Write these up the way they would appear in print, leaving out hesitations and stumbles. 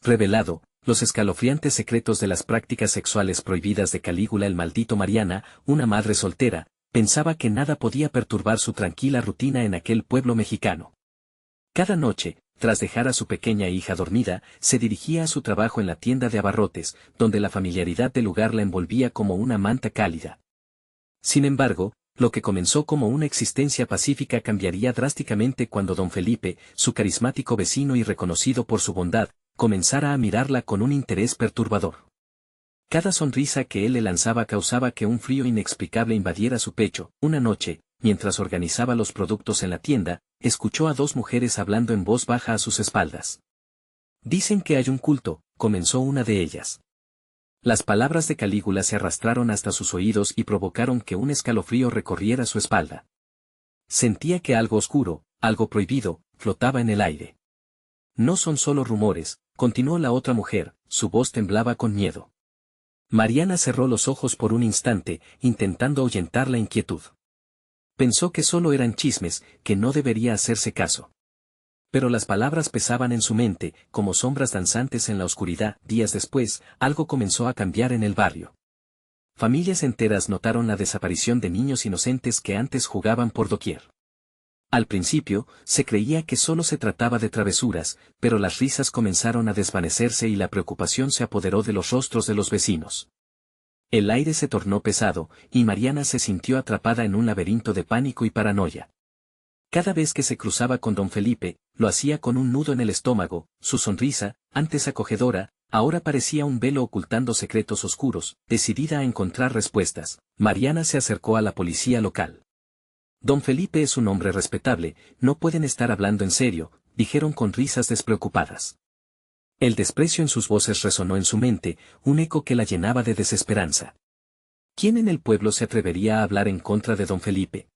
revelado los escalofriantes secretos de las prácticas sexuales prohibidas de Calígula el maldito. Mariana, una madre soltera, pensaba que nada podía perturbar su tranquila rutina en aquel pueblo mexicano. Cada noche, tras dejar a su pequeña hija dormida, se dirigía a su trabajo en la tienda de abarrotes, donde la familiaridad del lugar la envolvía como una manta cálida. Sin embargo, lo que comenzó como una existencia pacífica cambiaría drásticamente cuando don Felipe, su carismático vecino y reconocido por su bondad, comenzara a mirarla con un interés perturbador. Cada sonrisa que él le lanzaba causaba que un frío inexplicable invadiera su pecho. Una noche, mientras organizaba los productos en la tienda, escuchó a dos mujeres hablando en voz baja a sus espaldas. Dicen que hay un culto, comenzó una de ellas. Las palabras de Calígula se arrastraron hasta sus oídos y provocaron que un escalofrío recorriera su espalda. Sentía que algo oscuro, algo prohibido, flotaba en el aire. No son solo rumores, continuó la otra mujer, su voz temblaba con miedo. Mariana cerró los ojos por un instante, intentando ahuyentar la inquietud. Pensó que solo eran chismes, que no debería hacerse caso. Pero las palabras pesaban en su mente, como sombras danzantes en la oscuridad. Días después, algo comenzó a cambiar en el barrio. Familias enteras notaron la desaparición de niños inocentes que antes jugaban por doquier. Al principio, se creía que solo se trataba de travesuras, pero las risas comenzaron a desvanecerse y la preocupación se apoderó de los rostros de los vecinos. El aire se tornó pesado, y Mariana se sintió atrapada en un laberinto de pánico y paranoia. Cada vez que se cruzaba con don Felipe, lo hacía con un nudo en el estómago. Su sonrisa, antes acogedora, ahora parecía un velo ocultando secretos oscuros. Decidida a encontrar respuestas, Mariana se acercó a la policía local. Don Felipe es un hombre respetable, no pueden estar hablando en serio, dijeron con risas despreocupadas. El desprecio en sus voces resonó en su mente, un eco que la llenaba de desesperanza. ¿Quién en el pueblo se atrevería a hablar en contra de don Felipe?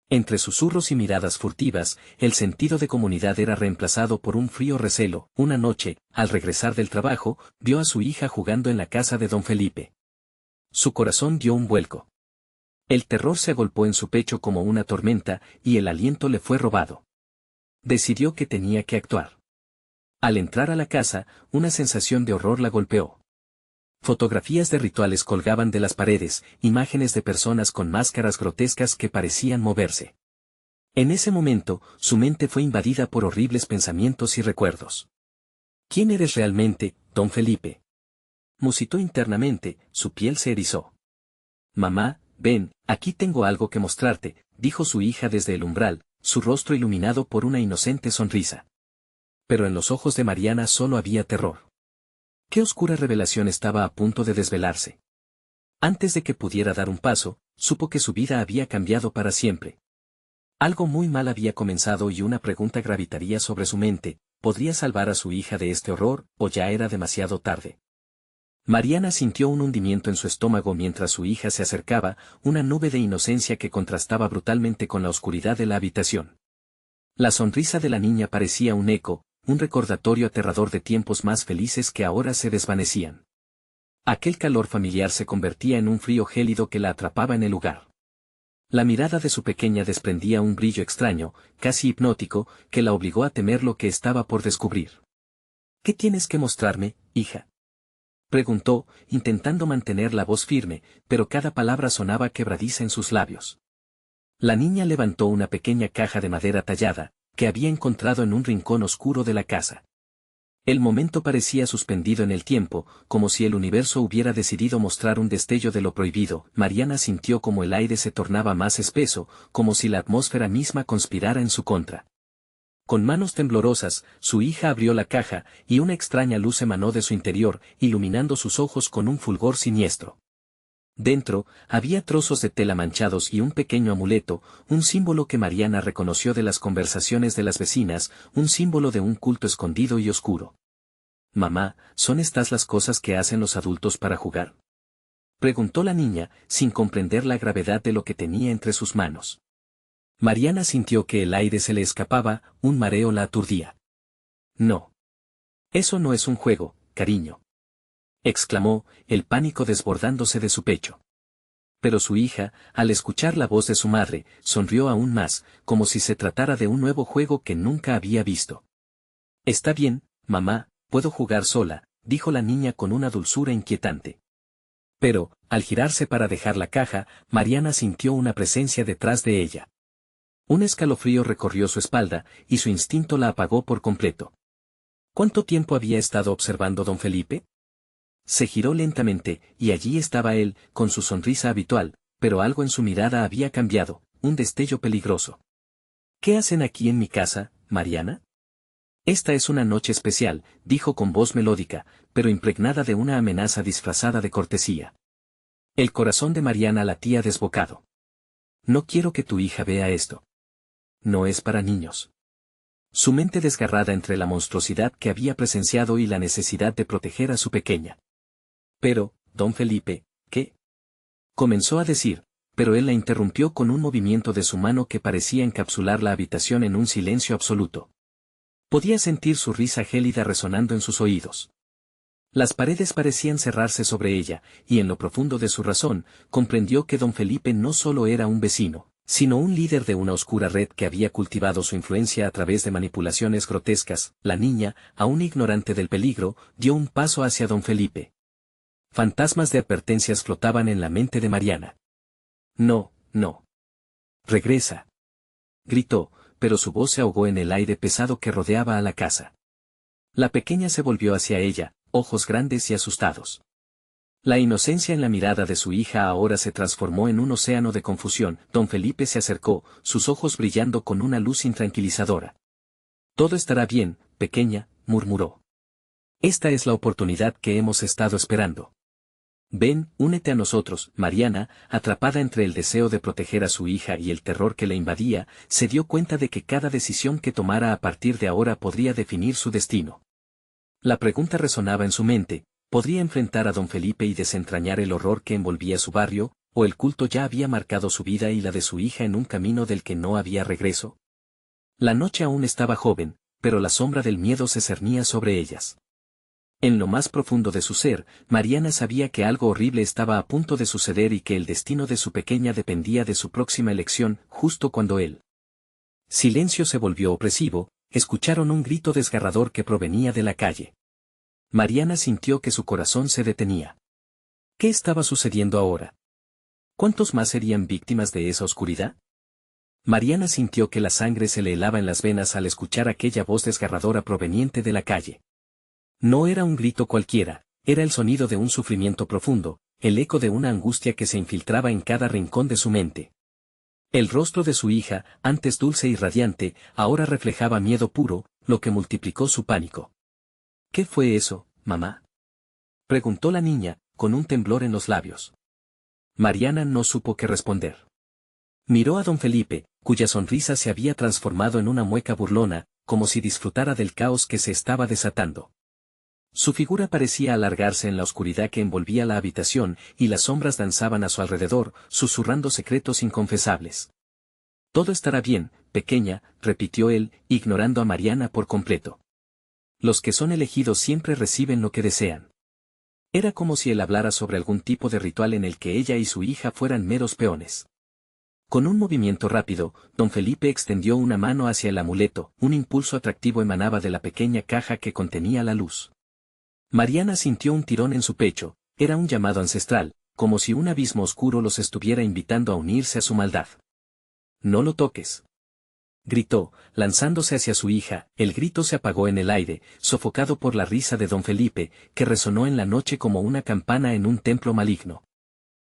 Entre susurros y miradas furtivas, el sentido de comunidad era reemplazado por un frío recelo. Una noche, al regresar del trabajo, vio a su hija jugando en la casa de don Felipe. Su corazón dio un vuelco. El terror se agolpó en su pecho como una tormenta, y el aliento le fue robado. Decidió que tenía que actuar. Al entrar a la casa, una sensación de horror la golpeó. Fotografías de rituales colgaban de las paredes, imágenes de personas con máscaras grotescas que parecían moverse. En ese momento, su mente fue invadida por horribles pensamientos y recuerdos. ¿Quién eres realmente, don Felipe? Musitó internamente, su piel se erizó. Mamá, ven, aquí tengo algo que mostrarte, dijo su hija desde el umbral, su rostro iluminado por una inocente sonrisa. Pero en los ojos de Mariana solo había terror. ¿Qué oscura revelación estaba a punto de desvelarse? Antes de que pudiera dar un paso, supo que su vida había cambiado para siempre. Algo muy mal había comenzado y una pregunta gravitaría sobre su mente: ¿podría salvar a su hija de este horror, o ya era demasiado tarde? Mariana sintió un hundimiento en su estómago mientras su hija se acercaba, una nube de inocencia que contrastaba brutalmente con la oscuridad de la habitación. La sonrisa de la niña parecía un eco, un recordatorio aterrador de tiempos más felices que ahora se desvanecían. Aquel calor familiar se convertía en un frío gélido que la atrapaba en el lugar. La mirada de su pequeña desprendía un brillo extraño, casi hipnótico, que la obligó a temer lo que estaba por descubrir. ¿Qué tienes que mostrarme, hija?, preguntó, intentando mantener la voz firme, pero cada palabra sonaba quebradiza en sus labios. La niña levantó una pequeña caja de madera tallada, que había encontrado en un rincón oscuro de la casa. El momento parecía suspendido en el tiempo, como si el universo hubiera decidido mostrar un destello de lo prohibido. Mariana sintió como el aire se tornaba más espeso, como si la atmósfera misma conspirara en su contra. Con manos temblorosas, su hija abrió la caja, y una extraña luz emanó de su interior, iluminando sus ojos con un fulgor siniestro. Dentro, había trozos de tela manchados y un pequeño amuleto, un símbolo que Mariana reconoció de las conversaciones de las vecinas, un símbolo de un culto escondido y oscuro. Mamá, ¿son estas las cosas que hacen los adultos para jugar?, preguntó la niña, sin comprender la gravedad de lo que tenía entre sus manos. Mariana sintió que el aire se le escapaba, un mareo la aturdía. No. Eso no es un juego, cariño, exclamó, el pánico desbordándose de su pecho. Pero su hija, al escuchar la voz de su madre, sonrió aún más, como si se tratara de un nuevo juego que nunca había visto. Está bien, mamá, puedo jugar sola, dijo la niña con una dulzura inquietante. Pero, al girarse para dejar la caja, Mariana sintió una presencia detrás de ella. Un escalofrío recorrió su espalda, y su instinto la apagó por completo. ¿Cuánto tiempo había estado observando don Felipe? Se giró lentamente, y allí estaba él, con su sonrisa habitual, pero algo en su mirada había cambiado, un destello peligroso. ¿Qué hacen aquí en mi casa, Mariana? Esta es una noche especial, dijo con voz melódica, pero impregnada de una amenaza disfrazada de cortesía. El corazón de Mariana latía desbocado. No quiero que tu hija vea esto. No es para niños. Su mente desgarrada entre la monstruosidad que había presenciado y la necesidad de proteger a su pequeña. Pero, don Felipe, ¿qué? Comenzó a decir, pero él la interrumpió con un movimiento de su mano que parecía encapsular la habitación en un silencio absoluto. Podía sentir su risa gélida resonando en sus oídos. Las paredes parecían cerrarse sobre ella, y en lo profundo de su razón, comprendió que don Felipe no solo era un vecino, sino un líder de una oscura red que había cultivado su influencia a través de manipulaciones grotescas. La niña, aún ignorante del peligro, dio un paso hacia don Felipe. Fantasmas de advertencias flotaban en la mente de Mariana. No, no. Regresa. Gritó, pero su voz se ahogó en el aire pesado que rodeaba a la casa. La pequeña se volvió hacia ella, ojos grandes y asustados. La inocencia en la mirada de su hija ahora se transformó en un océano de confusión. Don Felipe se acercó, sus ojos brillando con una luz intranquilizadora. Todo estará bien, pequeña, murmuró. Esta es la oportunidad que hemos estado esperando. Ven, únete a nosotros. Mariana, atrapada entre el deseo de proteger a su hija y el terror que le invadía, se dio cuenta de que cada decisión que tomara a partir de ahora podría definir su destino. La pregunta resonaba en su mente: ¿podría enfrentar a don Felipe y desentrañar el horror que envolvía su barrio, o el culto ya había marcado su vida y la de su hija en un camino del que no había regreso? La noche aún estaba joven, pero la sombra del miedo se cernía sobre ellas. En lo más profundo de su ser, Mariana sabía que algo horrible estaba a punto de suceder y que el destino de su pequeña dependía de su próxima elección. Justo cuando el silencio se volvió opresivo, escucharon un grito desgarrador que provenía de la calle. Mariana sintió que su corazón se detenía. ¿Qué estaba sucediendo ahora? ¿Cuántos más serían víctimas de esa oscuridad? Mariana sintió que la sangre se le helaba en las venas al escuchar aquella voz desgarradora proveniente de la calle. No era un grito cualquiera, era el sonido de un sufrimiento profundo, el eco de una angustia que se infiltraba en cada rincón de su mente. El rostro de su hija, antes dulce y radiante, ahora reflejaba miedo puro, lo que multiplicó su pánico. ¿Qué fue eso, mamá?, preguntó la niña, con un temblor en los labios. Mariana no supo qué responder. Miró a don Felipe, cuya sonrisa se había transformado en una mueca burlona, como si disfrutara del caos que se estaba desatando. Su figura parecía alargarse en la oscuridad que envolvía la habitación, y las sombras danzaban a su alrededor, susurrando secretos inconfesables. Todo estará bien, pequeña, repitió él, ignorando a Mariana por completo. Los que son elegidos siempre reciben lo que desean. Era como si él hablara sobre algún tipo de ritual en el que ella y su hija fueran meros peones. Con un movimiento rápido, don Felipe extendió una mano hacia el amuleto. Un impulso atractivo emanaba de la pequeña caja que contenía la luz. Mariana sintió un tirón en su pecho, era un llamado ancestral, como si un abismo oscuro los estuviera invitando a unirse a su maldad. «No lo toques», gritó, lanzándose hacia su hija. El grito se apagó en el aire, sofocado por la risa de don Felipe, que resonó en la noche como una campana en un templo maligno.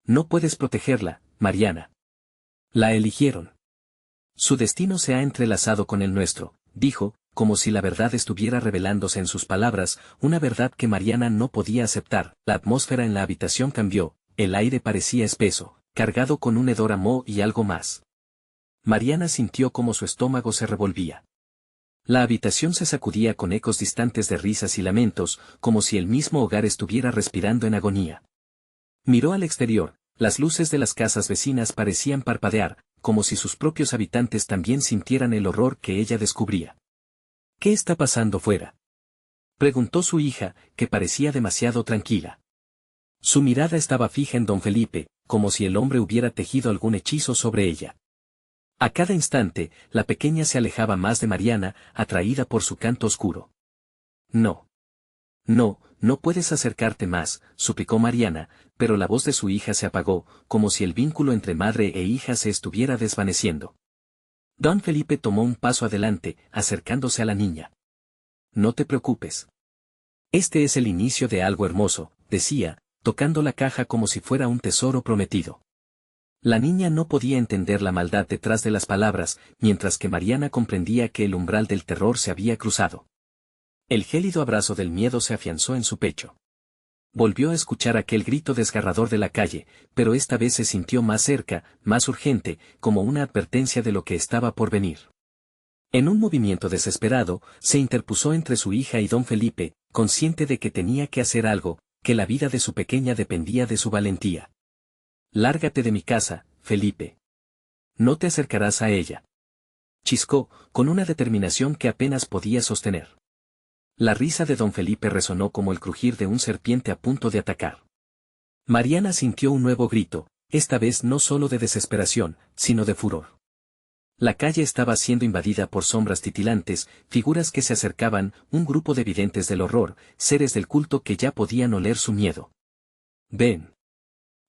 «No puedes protegerla, Mariana. La eligieron. Su destino se ha entrelazado con el nuestro», dijo, como si la verdad estuviera revelándose en sus palabras, una verdad que Mariana no podía aceptar. La atmósfera en la habitación cambió, el aire parecía espeso, cargado con un hedor a moho y algo más. Mariana sintió como su estómago se revolvía. La habitación se sacudía con ecos distantes de risas y lamentos, como si el mismo hogar estuviera respirando en agonía. Miró al exterior, las luces de las casas vecinas parecían parpadear, como si sus propios habitantes también sintieran el horror que ella descubría. «¿Qué está pasando fuera?», preguntó su hija, que parecía demasiado tranquila. Su mirada estaba fija en don Felipe, como si el hombre hubiera tejido algún hechizo sobre ella. A cada instante, la pequeña se alejaba más de Mariana, atraída por su canto oscuro. «No. No, no puedes acercarte más, suplicó Mariana, pero la voz de su hija se apagó, como si el vínculo entre madre e hija se estuviera desvaneciendo. Don Felipe tomó un paso adelante, acercándose a la niña. No te preocupes. Este es el inicio de algo hermoso, decía, tocando la caja como si fuera un tesoro prometido. La niña no podía entender la maldad detrás de las palabras, mientras que Mariana comprendía que el umbral del terror se había cruzado. El gélido abrazo del miedo se afianzó en su pecho. Volvió a escuchar aquel grito desgarrador de la calle, pero esta vez se sintió más cerca, más urgente, como una advertencia de lo que estaba por venir. En un movimiento desesperado, se interpuso entre su hija y don Felipe, consciente de que tenía que hacer algo, que la vida de su pequeña dependía de su valentía. Lárgate de mi casa, Felipe. No te acercarás a ella. Chiscó, con una determinación que apenas podía sostener. La risa de don Felipe resonó como el crujir de un serpiente a punto de atacar. Mariana sintió un nuevo grito, esta vez no solo de desesperación, sino de furor. La calle estaba siendo invadida por sombras titilantes, figuras que se acercaban, un grupo de videntes del horror, seres del culto que ya podían oler su miedo. «Ven»,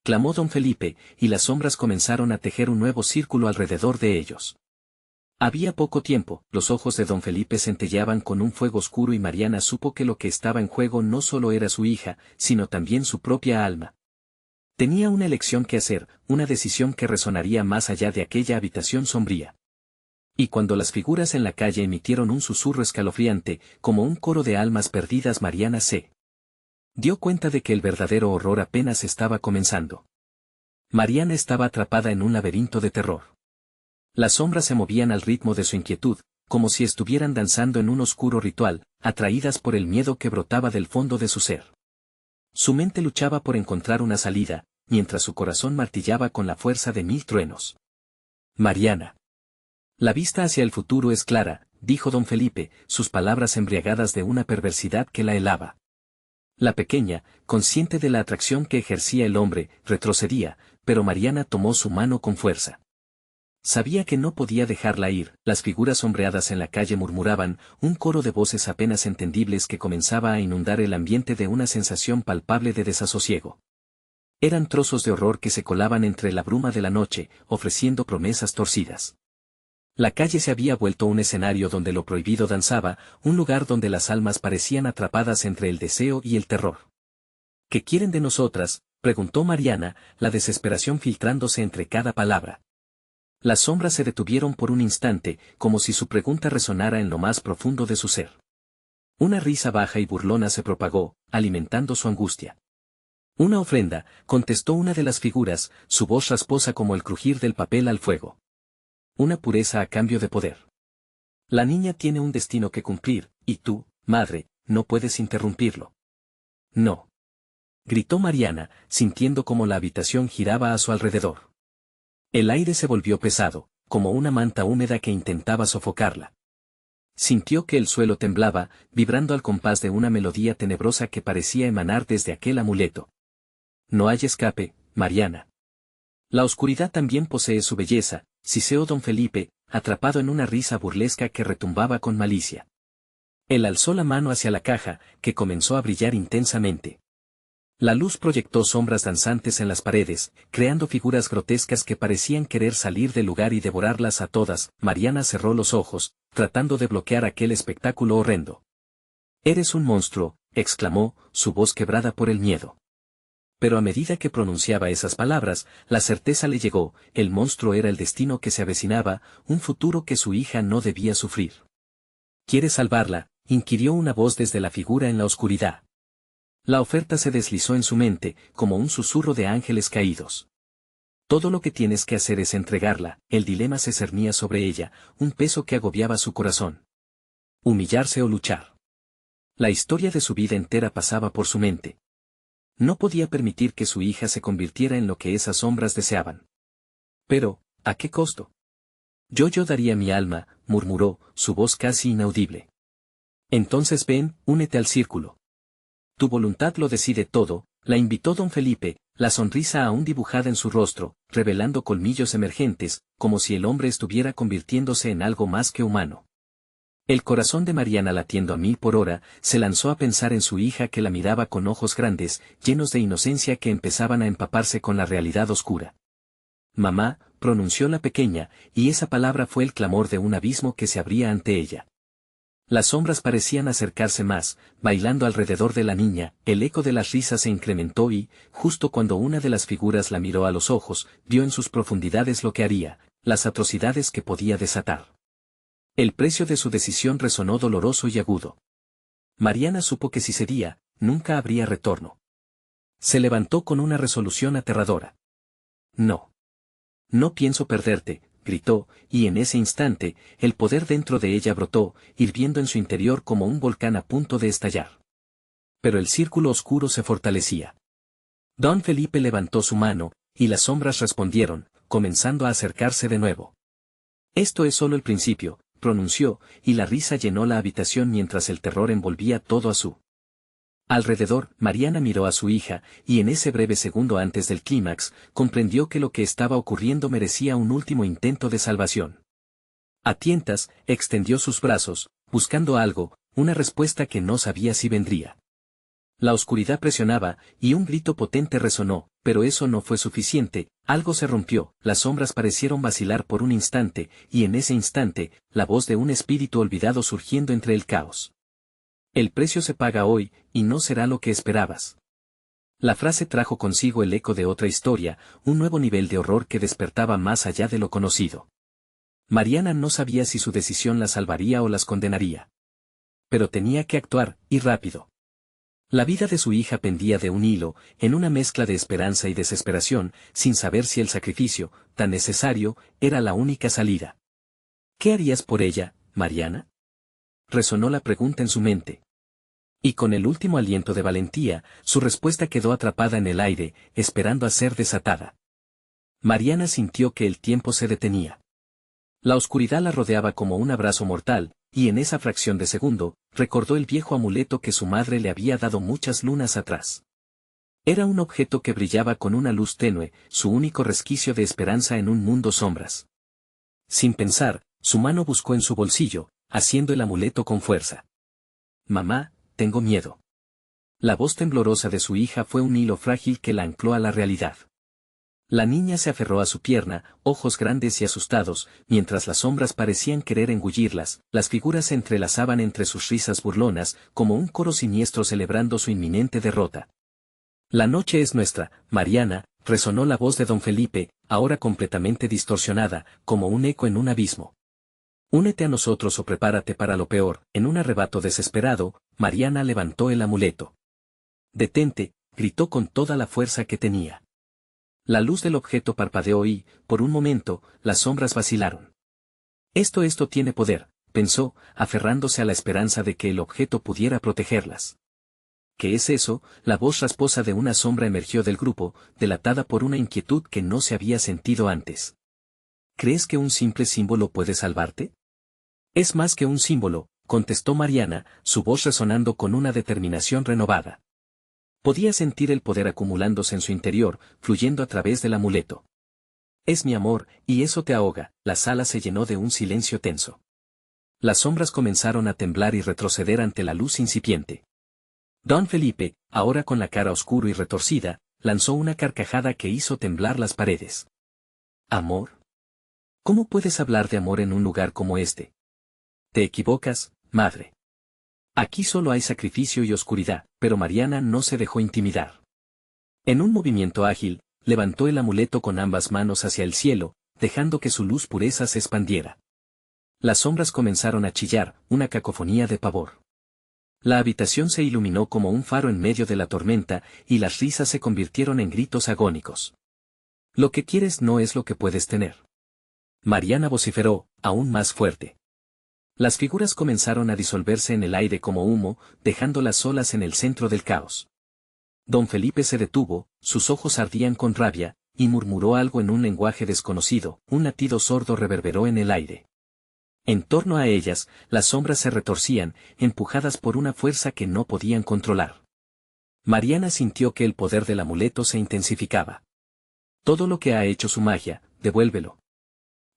clamó don Felipe, y las sombras comenzaron a tejer un nuevo círculo alrededor de ellos. Había poco tiempo, los ojos de don Felipe centelleaban con un fuego oscuro y Mariana supo que lo que estaba en juego no solo era su hija, sino también su propia alma. Tenía una elección que hacer, una decisión que resonaría más allá de aquella habitación sombría. Y cuando las figuras en la calle emitieron un susurro escalofriante, como un coro de almas perdidas, Mariana se dio cuenta de que el verdadero horror apenas estaba comenzando. Mariana estaba atrapada en un laberinto de terror. Las sombras se movían al ritmo de su inquietud, como si estuvieran danzando en un oscuro ritual, atraídas por el miedo que brotaba del fondo de su ser. Su mente luchaba por encontrar una salida, mientras su corazón martillaba con la fuerza de 1000 truenos. Mariana. La vista hacia el futuro es clara, dijo don Felipe, sus palabras embriagadas de una perversidad que la helaba. La pequeña, consciente de la atracción que ejercía el hombre, retrocedía, pero Mariana tomó su mano con fuerza. Sabía que no podía dejarla ir, las figuras sombreadas en la calle murmuraban, un coro de voces apenas entendibles que comenzaba a inundar el ambiente de una sensación palpable de desasosiego. Eran trozos de horror que se colaban entre la bruma de la noche, ofreciendo promesas torcidas. La calle se había vuelto un escenario donde lo prohibido danzaba, un lugar donde las almas parecían atrapadas entre el deseo y el terror. ¿Qué quieren de nosotras?, preguntó Mariana, la desesperación filtrándose entre cada palabra. Las sombras se detuvieron por un instante, como si su pregunta resonara en lo más profundo de su ser. Una risa baja y burlona se propagó, alimentando su angustia. Una ofrenda, contestó una de las figuras, su voz rasposa como el crujir del papel al fuego. Una pureza a cambio de poder. La niña tiene un destino que cumplir, y tú, madre, no puedes interrumpirlo. No. Gritó Mariana, sintiendo como la habitación giraba a su alrededor. El aire se volvió pesado, como una manta húmeda que intentaba sofocarla. Sintió que el suelo temblaba, vibrando al compás de una melodía tenebrosa que parecía emanar desde aquel amuleto. No hay escape, Mariana. La oscuridad también posee su belleza, siseó don Felipe, atrapado en una risa burlesca que retumbaba con malicia. Él alzó la mano hacia la caja, que comenzó a brillar intensamente. La luz proyectó sombras danzantes en las paredes, creando figuras grotescas que parecían querer salir del lugar y devorarlas a todas. Mariana cerró los ojos, tratando de bloquear aquel espectáculo horrendo. «Eres un monstruo», exclamó, su voz quebrada por el miedo. Pero a medida que pronunciaba esas palabras, la certeza le llegó, el monstruo era el destino que se avecinaba, un futuro que su hija no debía sufrir. «¿Quieres salvarla?», inquirió una voz desde la figura en la oscuridad. La oferta se deslizó en su mente, como un susurro de ángeles caídos. Todo lo que tienes que hacer es entregarla, el dilema se cernía sobre ella, un peso que agobiaba su corazón. Humillarse o luchar. La historia de su vida entera pasaba por su mente. No podía permitir que su hija se convirtiera en lo que esas sombras deseaban. Pero, ¿a qué costo? Yo daría mi alma, murmuró, su voz casi inaudible. Entonces ven, únete al círculo. Tu voluntad lo decide todo, la invitó don Felipe, la sonrisa aún dibujada en su rostro, revelando colmillos emergentes, como si el hombre estuviera convirtiéndose en algo más que humano. El corazón de Mariana latiendo a 1000 por hora, se lanzó a pensar en su hija que la miraba con ojos grandes, llenos de inocencia que empezaban a empaparse con la realidad oscura. Mamá, pronunció la pequeña, y esa palabra fue el clamor de un abismo que se abría ante ella. Las sombras parecían acercarse más, bailando alrededor de la niña, el eco de las risas se incrementó y, justo cuando una de las figuras la miró a los ojos, vio en sus profundidades lo que haría, las atrocidades que podía desatar. El precio de su decisión resonó doloroso y agudo. Mariana supo que si cedía, nunca habría retorno. Se levantó con una resolución aterradora. No. No pienso perderte, gritó, y en ese instante, el poder dentro de ella brotó, hirviendo en su interior como un volcán a punto de estallar. Pero el círculo oscuro se fortalecía. Don Felipe levantó su mano, y las sombras respondieron, comenzando a acercarse de nuevo. Esto es solo el principio, pronunció, y la risa llenó la habitación mientras el terror envolvía todo a su alrededor. Mariana miró a su hija, y en ese breve segundo antes del clímax, comprendió que lo que estaba ocurriendo merecía un último intento de salvación. A tientas, extendió sus brazos, buscando algo, una respuesta que no sabía si vendría. La oscuridad presionaba, y un grito potente resonó, pero eso no fue suficiente, algo se rompió, las sombras parecieron vacilar por un instante, y en ese instante, la voz de un espíritu olvidado surgiendo entre el caos. El precio se paga hoy, y no será lo que esperabas. La frase trajo consigo el eco de otra historia, un nuevo nivel de horror que despertaba más allá de lo conocido. Mariana no sabía si su decisión las salvaría o las condenaría. Pero tenía que actuar, y rápido. La vida de su hija pendía de un hilo, en una mezcla de esperanza y desesperación, sin saber si el sacrificio, tan necesario, era la única salida. ¿Qué harías por ella, Mariana? Resonó la pregunta en su mente. Y con el último aliento de valentía, su respuesta quedó atrapada en el aire, esperando a ser desatada. Mariana sintió que el tiempo se detenía. La oscuridad la rodeaba como un abrazo mortal, y en esa fracción de segundo, recordó el viejo amuleto que su madre le había dado muchas lunas atrás. Era un objeto que brillaba con una luz tenue, su único resquicio de esperanza en un mundo sombras. Sin pensar, su mano buscó en su bolsillo, haciendo el amuleto con fuerza. Mamá, tengo miedo. La voz temblorosa de su hija fue un hilo frágil que la ancló a la realidad. La niña se aferró a su pierna, ojos grandes y asustados, mientras las sombras parecían querer engullirlas, las figuras se entrelazaban entre sus risas burlonas, como un coro siniestro celebrando su inminente derrota. La noche es nuestra, Mariana, resonó la voz de don Felipe, ahora completamente distorsionada, como un eco en un abismo. Únete a nosotros o prepárate para lo peor. En un arrebato desesperado, Mariana levantó el amuleto. Detente, gritó con toda la fuerza que tenía. La luz del objeto parpadeó y, por un momento, las sombras vacilaron. Esto tiene poder, pensó, aferrándose a la esperanza de que el objeto pudiera protegerlas. ¿Qué es eso? La voz rasposa de una sombra emergió del grupo, delatada por una inquietud que no se había sentido antes. ¿Crees que un simple símbolo puede salvarte? Es más que un símbolo, contestó Mariana, su voz resonando con una determinación renovada. Podía sentir el poder acumulándose en su interior, fluyendo a través del amuleto. Es mi amor, y eso te ahoga. La sala se llenó de un silencio tenso. Las sombras comenzaron a temblar y retroceder ante la luz incipiente. Don Felipe, ahora con la cara oscura y retorcida, lanzó una carcajada que hizo temblar las paredes. ¿Amor? ¿Cómo puedes hablar de amor en un lugar como este? Te equivocas, madre. Aquí solo hay sacrificio y oscuridad, pero Mariana no se dejó intimidar. En un movimiento ágil, levantó el amuleto con ambas manos hacia el cielo, dejando que su luz pureza se expandiera. Las sombras comenzaron a chillar, una cacofonía de pavor. La habitación se iluminó como un faro en medio de la tormenta, y las risas se convirtieron en gritos agónicos. Lo que quieres no es lo que puedes tener. Mariana vociferó, aún más fuerte. Las figuras comenzaron a disolverse en el aire como humo, dejándolas solas en el centro del caos. Don Felipe se detuvo, sus ojos ardían con rabia, y murmuró algo en un lenguaje desconocido, un latido sordo reverberó en el aire. En torno a ellas, las sombras se retorcían, empujadas por una fuerza que no podían controlar. Mariana sintió que el poder del amuleto se intensificaba. Todo lo que ha hecho su magia, devuélvelo.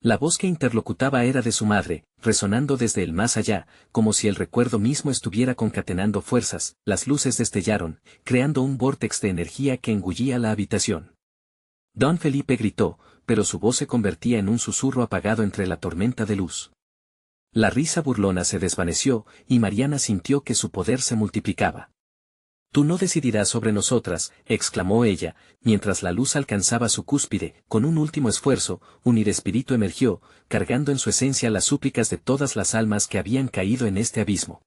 La voz que interlocutaba era de su madre, resonando desde el más allá, como si el recuerdo mismo estuviera concatenando fuerzas. Las luces destellaron, creando un vórtex de energía que engullía la habitación. Don Felipe gritó, pero su voz se convertía en un susurro apagado entre la tormenta de luz. La risa burlona se desvaneció, y Mariana sintió que su poder se multiplicaba. «Tú no decidirás sobre nosotras», exclamó ella, mientras la luz alcanzaba su cúspide. Con un último esfuerzo, un espíritu emergió, cargando en su esencia las súplicas de todas las almas que habían caído en este abismo.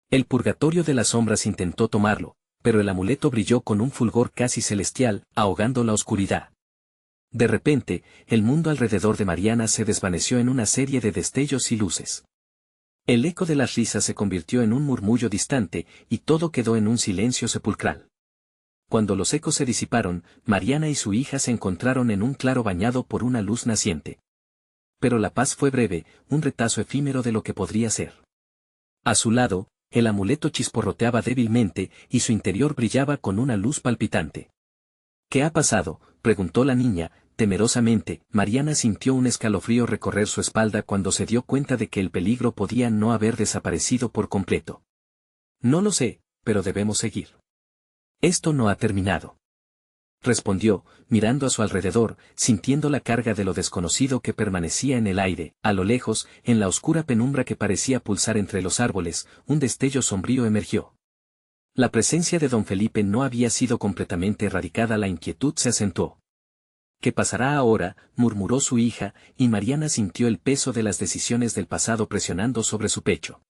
El purgatorio de las sombras intentó tomarlo, pero el amuleto brilló con un fulgor casi celestial, ahogando la oscuridad. De repente, el mundo alrededor de Mariana se desvaneció en una serie de destellos y luces. El eco de las risas se convirtió en un murmullo distante, y todo quedó en un silencio sepulcral. Cuando los ecos se disiparon, Mariana y su hija se encontraron en un claro bañado por una luz naciente. Pero la paz fue breve, un retazo efímero de lo que podría ser. A su lado, el amuleto chisporroteaba débilmente, y su interior brillaba con una luz palpitante. «¿Qué ha pasado?», preguntó la niña, temerosamente. Mariana sintió un escalofrío recorrer su espalda cuando se dio cuenta de que el peligro podía no haber desaparecido por completo. «No lo sé, pero debemos seguir. Esto no ha terminado», respondió, mirando a su alrededor, sintiendo la carga de lo desconocido que permanecía en el aire. A lo lejos, en la oscura penumbra que parecía pulsar entre los árboles, un destello sombrío emergió. La presencia de don Felipe no había sido completamente erradicada. La inquietud se acentuó. «¿Qué pasará ahora?», murmuró su hija, y Mariana sintió el peso de las decisiones del pasado presionando sobre su pecho.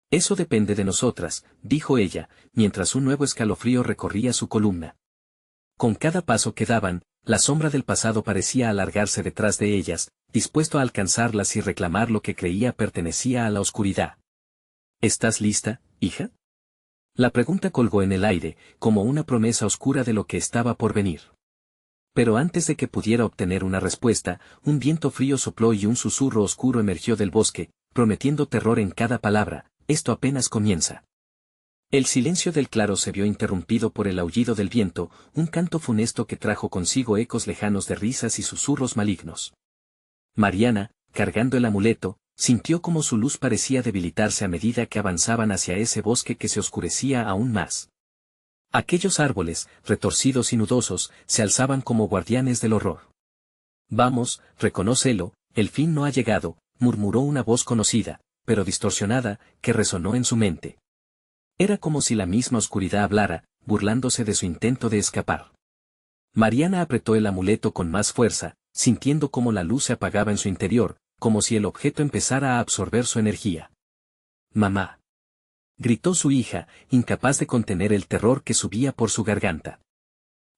«Eso depende de nosotras», dijo ella, mientras un nuevo escalofrío recorría su columna. Con cada paso que daban, la sombra del pasado parecía alargarse detrás de ellas, dispuesto a alcanzarlas y reclamar lo que creía pertenecía a la oscuridad. «¿Estás lista, hija?». La pregunta colgó en el aire, como una promesa oscura de lo que estaba por venir. Pero antes de que pudiera obtener una respuesta, un viento frío sopló y un susurro oscuro emergió del bosque, prometiendo terror en cada palabra: «Esto apenas comienza». El silencio del claro se vio interrumpido por el aullido del viento, un canto funesto que trajo consigo ecos lejanos de risas y susurros malignos. Mariana, cargando el amuleto, sintió como su luz parecía debilitarse a medida que avanzaban hacia ese bosque que se oscurecía aún más. Aquellos árboles, retorcidos y nudosos, se alzaban como guardianes del horror. «Vamos, reconócelo, el fin no ha llegado», murmuró una voz conocida, pero distorsionada, que resonó en su mente. Era como si la misma oscuridad hablara, burlándose de su intento de escapar. Mariana apretó el amuleto con más fuerza, sintiendo cómo la luz se apagaba en su interior, como si el objeto empezara a absorber su energía. «Mamá», gritó su hija, incapaz de contener el terror que subía por su garganta.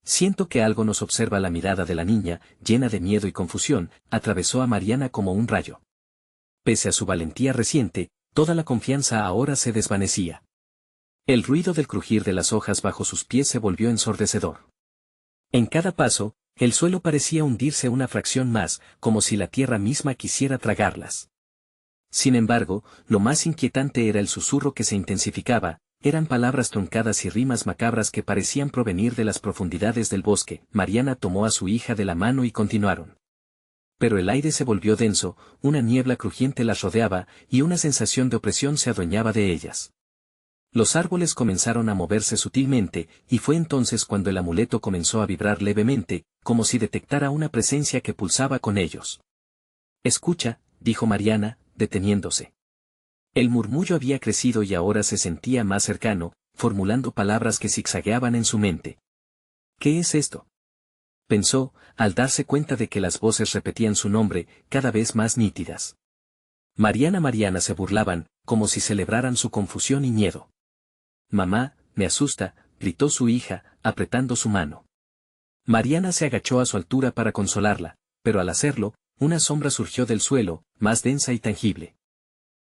«Siento que algo nos observa». La mirada de la niña, llena de miedo y confusión, atravesó a Mariana como un rayo. Pese a su valentía reciente, toda la confianza ahora se desvanecía. El ruido del crujir de las hojas bajo sus pies se volvió ensordecedor. En cada paso, el suelo parecía hundirse una fracción más, como si la tierra misma quisiera tragarlas. Sin embargo, lo más inquietante era el susurro que se intensificaba. Eran palabras truncadas y rimas macabras que parecían provenir de las profundidades del bosque. Mariana tomó a su hija de la mano y continuaron. Pero el aire se volvió denso, una niebla crujiente las rodeaba, y una sensación de opresión se adueñaba de ellas. Los árboles comenzaron a moverse sutilmente, y fue entonces cuando el amuleto comenzó a vibrar levemente, como si detectara una presencia que pulsaba con ellos. «Escucha», dijo Mariana, deteniéndose. El murmullo había crecido y ahora se sentía más cercano, formulando palabras que zigzagueaban en su mente. «¿Qué es esto?», pensó, al darse cuenta de que las voces repetían su nombre, cada vez más nítidas. Mariana se burlaban, como si celebraran su confusión y miedo. «Mamá, me asusta», gritó su hija, apretando su mano. Mariana se agachó a su altura para consolarla, pero al hacerlo, una sombra surgió del suelo, más densa y tangible.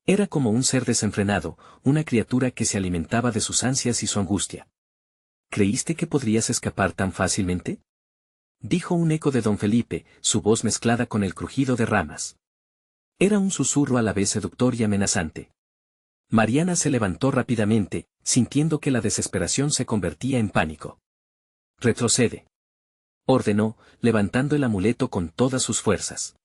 Era como un ser desenfrenado, una criatura que se alimentaba de sus ansias y su angustia. «¿Creíste que podrías escapar tan fácilmente?», dijo un eco de don Felipe, su voz mezclada con el crujido de ramas. Era un susurro a la vez seductor y amenazante. Mariana se levantó rápidamente, sintiendo que la desesperación se convertía en pánico. «Retrocede», ordenó, levantando el amuleto con todas sus fuerzas.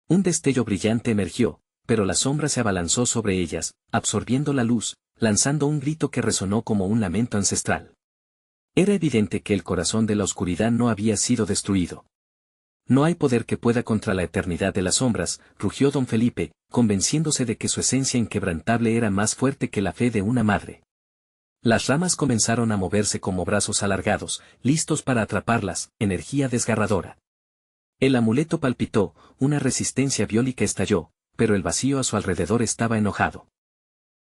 Un destello brillante emergió, pero la sombra se abalanzó sobre ellas, absorbiendo la luz, lanzando un grito que resonó como un lamento ancestral. Era evidente que el corazón de la oscuridad no había sido destruido. No hay poder que pueda contra la eternidad de las sombras, rugió don Felipe, convenciéndose de que su esencia inquebrantable era más fuerte que la fe de una madre. Las ramas comenzaron a moverse como brazos alargados, listos para atraparlas, energía desgarradora. El amuleto palpitó, una resistencia biólica estalló, pero el vacío a su alrededor estaba enojado.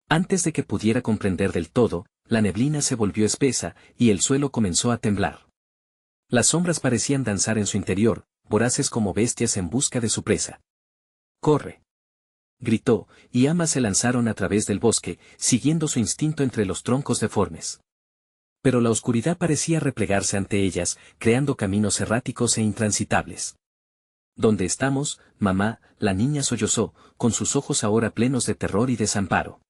Antes de que pudiera comprender del todo, la neblina se volvió espesa, y el suelo comenzó a temblar. Las sombras parecían danzar en su interior, voraces como bestias en busca de su presa. ¡Corre!, gritó, y ambas se lanzaron a través del bosque, siguiendo su instinto entre los troncos deformes. Pero la oscuridad parecía replegarse ante ellas, creando caminos erráticos e intransitables. ¿Dónde estamos, mamá?, la niña sollozó, con sus ojos ahora plenos de terror y desamparo.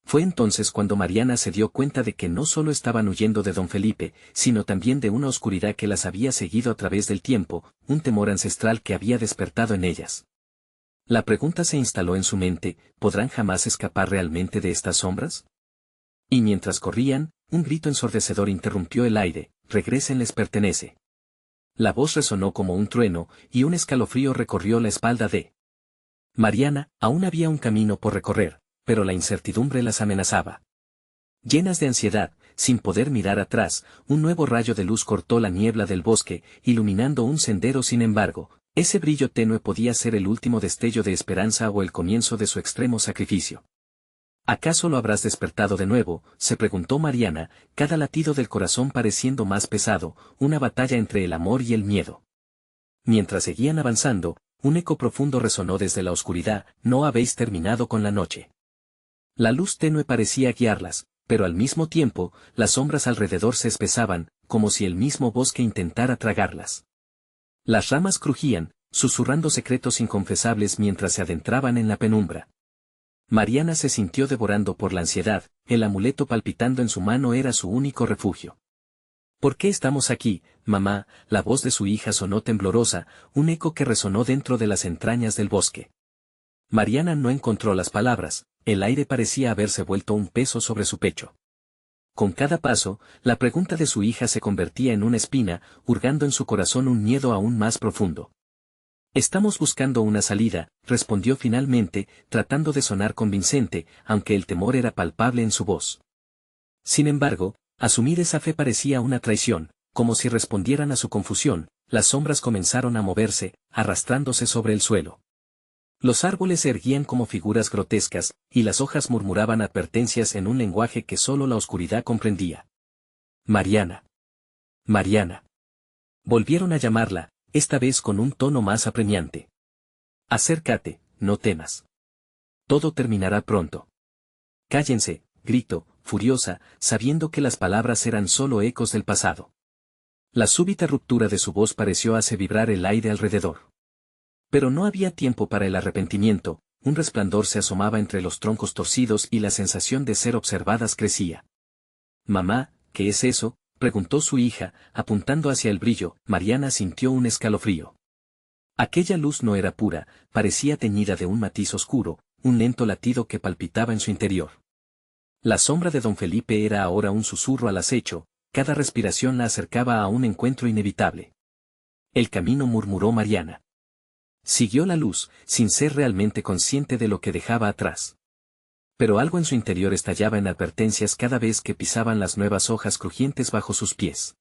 Fue entonces cuando Mariana se dio cuenta de que no solo estaban huyendo de don Felipe, sino también de una oscuridad que las había seguido a través del tiempo, un temor ancestral que había despertado en ellas. La pregunta se instaló en su mente: ¿podrán jamás escapar realmente de estas sombras? Y mientras corrían, un grito ensordecedor interrumpió el aire: «Regresen, les pertenece». La voz resonó como un trueno, y un escalofrío recorrió la espalda de Mariana. Aún había un camino por recorrer, pero la incertidumbre las amenazaba. Llenas de ansiedad, sin poder mirar atrás, un nuevo rayo de luz cortó la niebla del bosque, iluminando un sendero. Sin embargo, ese brillo tenue podía ser el último destello de esperanza o el comienzo de su extremo sacrificio. ¿Acaso lo habrás despertado de nuevo?, se preguntó Mariana, cada latido del corazón pareciendo más pesado, una batalla entre el amor y el miedo. Mientras seguían avanzando, un eco profundo resonó desde la oscuridad: «No habéis terminado con la noche». La luz tenue parecía guiarlas, pero al mismo tiempo, las sombras alrededor se espesaban, como si el mismo bosque intentara tragarlas. Las ramas crujían, susurrando secretos inconfesables mientras se adentraban en la penumbra. Mariana se sintió devorando por la ansiedad, el amuleto palpitando en su mano era su único refugio. «¿Por qué estamos aquí, mamá?», la voz de su hija sonó temblorosa, un eco que resonó dentro de las entrañas del bosque. Mariana no encontró las palabras, el aire parecía haberse vuelto un peso sobre su pecho. Con cada paso, la pregunta de su hija se convertía en una espina, hurgando en su corazón un miedo aún más profundo. «Estamos buscando una salida», respondió finalmente, tratando de sonar convincente, aunque el temor era palpable en su voz. Sin embargo, asumir esa fe parecía una traición, como si respondieran a su confusión. Las sombras comenzaron a moverse, arrastrándose sobre el suelo. Los árboles se erguían como figuras grotescas, y las hojas murmuraban advertencias en un lenguaje que solo la oscuridad comprendía. «Mariana. Mariana». Volvieron a llamarla, esta vez con un tono más apremiante. «Acércate, no temas. Todo terminará pronto». «Cállense», gritó, furiosa, sabiendo que las palabras eran solo ecos del pasado. La súbita ruptura de su voz pareció hacer vibrar el aire alrededor. Pero no había tiempo para el arrepentimiento, un resplandor se asomaba entre los troncos torcidos y la sensación de ser observadas crecía. «Mamá, ¿qué es eso?», preguntó su hija, apuntando hacia el brillo. Mariana sintió un escalofrío. Aquella luz no era pura, parecía teñida de un matiz oscuro, un lento latido que palpitaba en su interior. La sombra de don Felipe era ahora un susurro al acecho, cada respiración la acercaba a un encuentro inevitable. «El camino», murmuró Mariana. Siguió la luz, sin ser realmente consciente de lo que dejaba atrás. Pero algo en su interior estallaba en advertencias cada vez que pisaban las nuevas hojas crujientes bajo sus pies.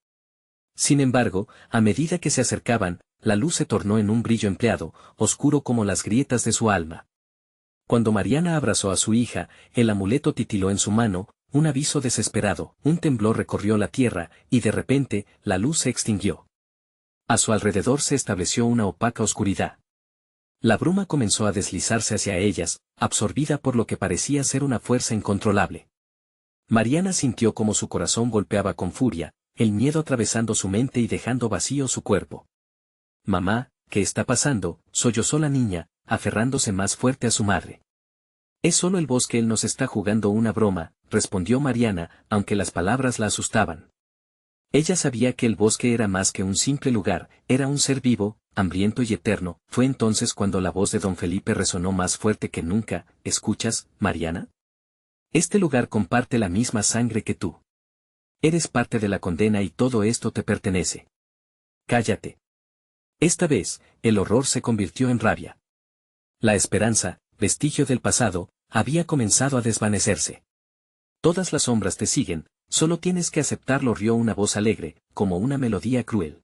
Sin embargo, a medida que se acercaban, la luz se tornó en un brillo empleado, oscuro como las grietas de su alma. Cuando Mariana abrazó a su hija, el amuleto titiló en su mano, un aviso desesperado, un temblor recorrió la tierra, y de repente, la luz se extinguió. A su alrededor se estableció una opaca oscuridad. La bruma comenzó a deslizarse hacia ellas, absorbida por lo que parecía ser una fuerza incontrolable. Mariana sintió como su corazón golpeaba con furia, el miedo atravesando su mente y dejando vacío su cuerpo. «Mamá, ¿qué está pasando?», sollozó la niña, aferrándose más fuerte a su madre. «Es solo el bosque, él nos está jugando una broma», respondió Mariana, aunque las palabras la asustaban. Ella sabía que el bosque era más que un simple lugar, era un ser vivo, hambriento y eterno. Fue entonces cuando la voz de don Felipe resonó más fuerte que nunca. ¿Escuchas, Mariana? Este lugar comparte la misma sangre que tú. Eres parte de la condena y todo esto te pertenece. Cállate. Esta vez, el horror se convirtió en rabia. La esperanza, vestigio del pasado, había comenzado a desvanecerse. Todas las sombras te siguen, solo tienes que aceptarlo, rió una voz alegre, como una melodía cruel.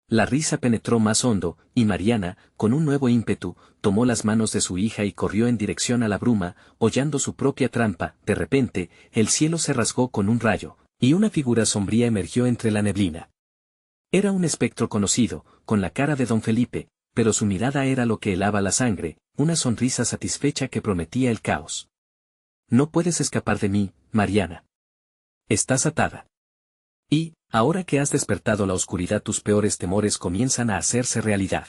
La risa penetró más hondo, y Mariana, con un nuevo ímpetu, tomó las manos de su hija y corrió en dirección a la bruma, hollando su propia trampa. De repente, el cielo se rasgó con un rayo, y una figura sombría emergió entre la neblina. Era un espectro conocido, con la cara de don Felipe, pero su mirada era lo que helaba la sangre, una sonrisa satisfecha que prometía el caos. No puedes escapar de mí, Mariana. Estás atada. Y, ahora que has despertado la oscuridad, tus peores temores comienzan a hacerse realidad.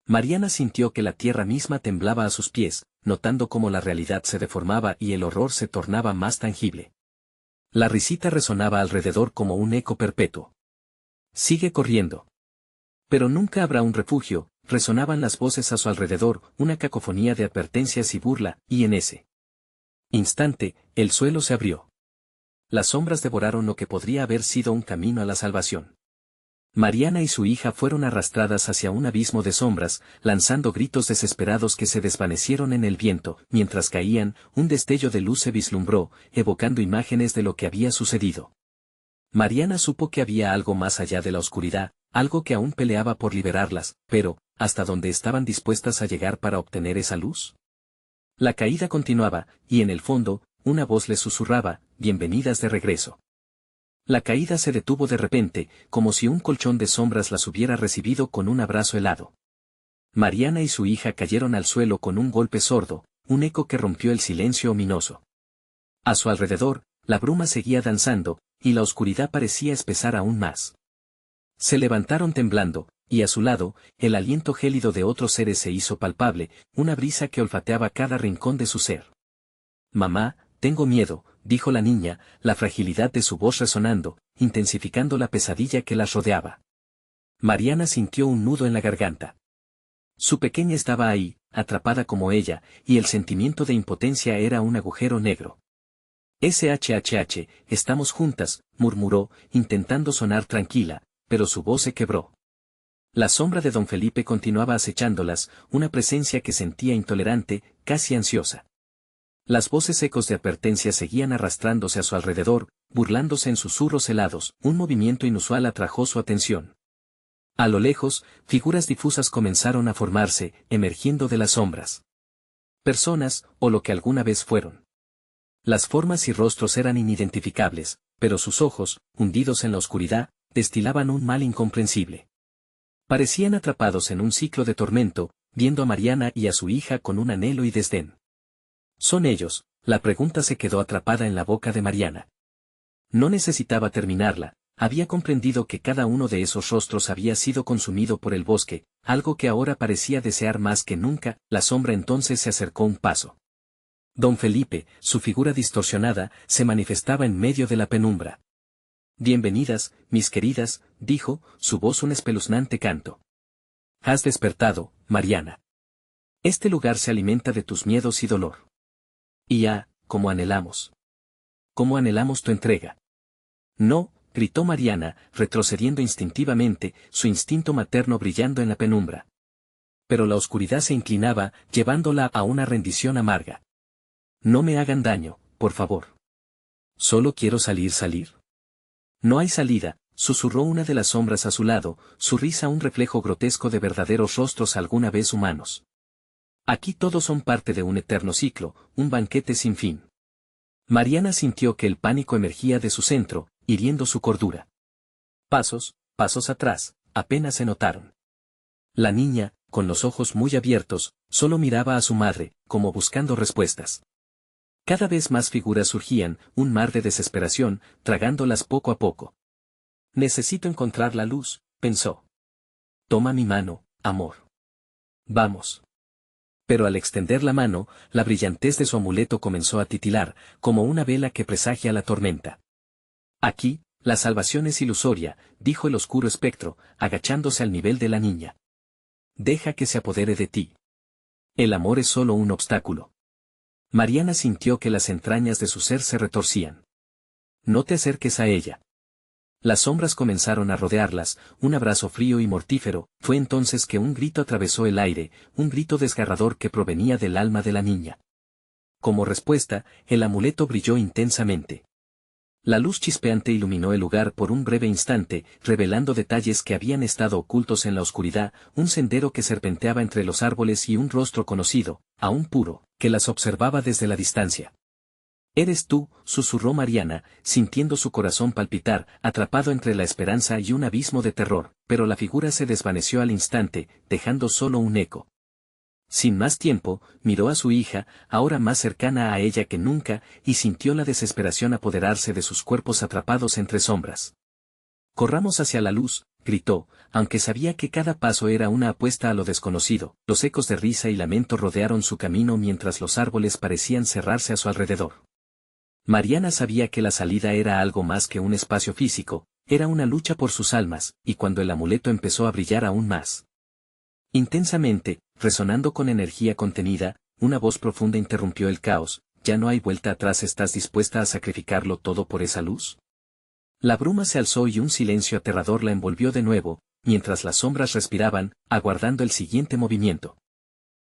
Mariana sintió que la tierra misma temblaba a sus pies, notando cómo la realidad se deformaba y el horror se tornaba más tangible. La risita resonaba alrededor como un eco perpetuo. Sigue corriendo. Pero nunca habrá un refugio, resonaban las voces a su alrededor, una cacofonía de advertencias y burla, y en ese instante, el suelo se abrió. Las sombras devoraron lo que podría haber sido un camino a la salvación. Mariana y su hija fueron arrastradas hacia un abismo de sombras, lanzando gritos desesperados que se desvanecieron en el viento. Mientras caían, un destello de luz se vislumbró, evocando imágenes de lo que había sucedido. Mariana supo que había algo más allá de la oscuridad, algo que aún peleaba por liberarlas, pero, ¿hasta dónde estaban dispuestas a llegar para obtener esa luz? La caída continuaba, y en el fondo, una voz les susurraba, bienvenidas de regreso. La caída se detuvo de repente, como si un colchón de sombras las hubiera recibido con un abrazo helado. Mariana y su hija cayeron al suelo con un golpe sordo, un eco que rompió el silencio ominoso. A su alrededor, la bruma seguía danzando, y la oscuridad parecía espesar aún más. Se levantaron temblando, y a su lado, el aliento gélido de otros seres se hizo palpable, una brisa que olfateaba cada rincón de su ser. Mamá, tengo miedo, dijo la niña, la fragilidad de su voz resonando, intensificando la pesadilla que las rodeaba. Mariana sintió un nudo en la garganta. Su pequeña estaba ahí, atrapada como ella, y el sentimiento de impotencia era un agujero negro. SHHH, estamos juntas, murmuró, intentando sonar tranquila, pero su voz se quebró. La sombra de don Felipe continuaba acechándolas, una presencia que sentía intolerante, casi ansiosa. Las voces ecos de advertencia seguían arrastrándose a su alrededor, burlándose en susurros helados. Un movimiento inusual atrajo su atención. A lo lejos, figuras difusas comenzaron a formarse, emergiendo de las sombras. Personas, o lo que alguna vez fueron. Las formas y rostros eran inidentificables, pero sus ojos, hundidos en la oscuridad, destilaban un mal incomprensible. Parecían atrapados en un ciclo de tormento, viendo a Mariana y a su hija con un anhelo y desdén. ¿Son ellos? La pregunta se quedó atrapada en la boca de Mariana. No necesitaba terminarla, había comprendido que cada uno de esos rostros había sido consumido por el bosque, algo que ahora parecía desear más que nunca. La sombra entonces se acercó un paso. Don Felipe, su figura distorsionada, se manifestaba en medio de la penumbra. Bienvenidas, mis queridas, dijo, su voz un espeluznante canto. Has despertado, Mariana. Este lugar se alimenta de tus miedos y dolor. Y cómo anhelamos. Cómo anhelamos tu entrega. No, gritó Mariana, retrocediendo instintivamente, su instinto materno brillando en la penumbra. Pero la oscuridad se inclinaba, llevándola a una rendición amarga. No me hagan daño, por favor. Solo quiero salir. No hay salida, susurró una de las sombras a su lado, su risa un reflejo grotesco de verdaderos rostros alguna vez humanos. Aquí todos son parte de un eterno ciclo, un banquete sin fin. Mariana sintió que el pánico emergía de su centro, hiriendo su cordura. Pasos atrás, apenas se notaron. La niña, con los ojos muy abiertos, solo miraba a su madre, como buscando respuestas. Cada vez más figuras surgían, un mar de desesperación, tragándolas poco a poco. Necesito encontrar la luz, pensó. Toma mi mano, amor. Vamos. Pero al extender la mano, la brillantez de su amuleto comenzó a titilar, como una vela que presagia la tormenta. Aquí, la salvación es ilusoria, dijo el oscuro espectro, agachándose al nivel de la niña. Deja que se apodere de ti. El amor es solo un obstáculo. Mariana sintió que las entrañas de su ser se retorcían. No te acerques a ella. Las sombras comenzaron a rodearlas, un abrazo frío y mortífero. Fue entonces que un grito atravesó el aire, un grito desgarrador que provenía del alma de la niña. Como respuesta, el amuleto brilló intensamente. La luz chispeante iluminó el lugar por un breve instante, revelando detalles que habían estado ocultos en la oscuridad, un sendero que serpenteaba entre los árboles y un rostro conocido, aún puro, que las observaba desde la distancia. «Eres tú», susurró Mariana, sintiendo su corazón palpitar, atrapado entre la esperanza y un abismo de terror, pero la figura se desvaneció al instante, dejando solo un eco. Sin más tiempo, miró a su hija, ahora más cercana a ella que nunca, y sintió la desesperación apoderarse de sus cuerpos atrapados entre sombras. «Corramos hacia la luz», gritó, aunque sabía que cada paso era una apuesta a lo desconocido. Los ecos de risa y lamento rodearon su camino mientras los árboles parecían cerrarse a su alrededor. Mariana sabía que la salida era algo más que un espacio físico, era una lucha por sus almas, y cuando el amuleto empezó a brillar aún más intensamente, resonando con energía contenida, una voz profunda interrumpió el caos. «¿Ya no hay vuelta atrás? ¿Estás dispuesta a sacrificarlo todo por esa luz?». La bruma se alzó y un silencio aterrador la envolvió de nuevo, mientras las sombras respiraban, aguardando el siguiente movimiento.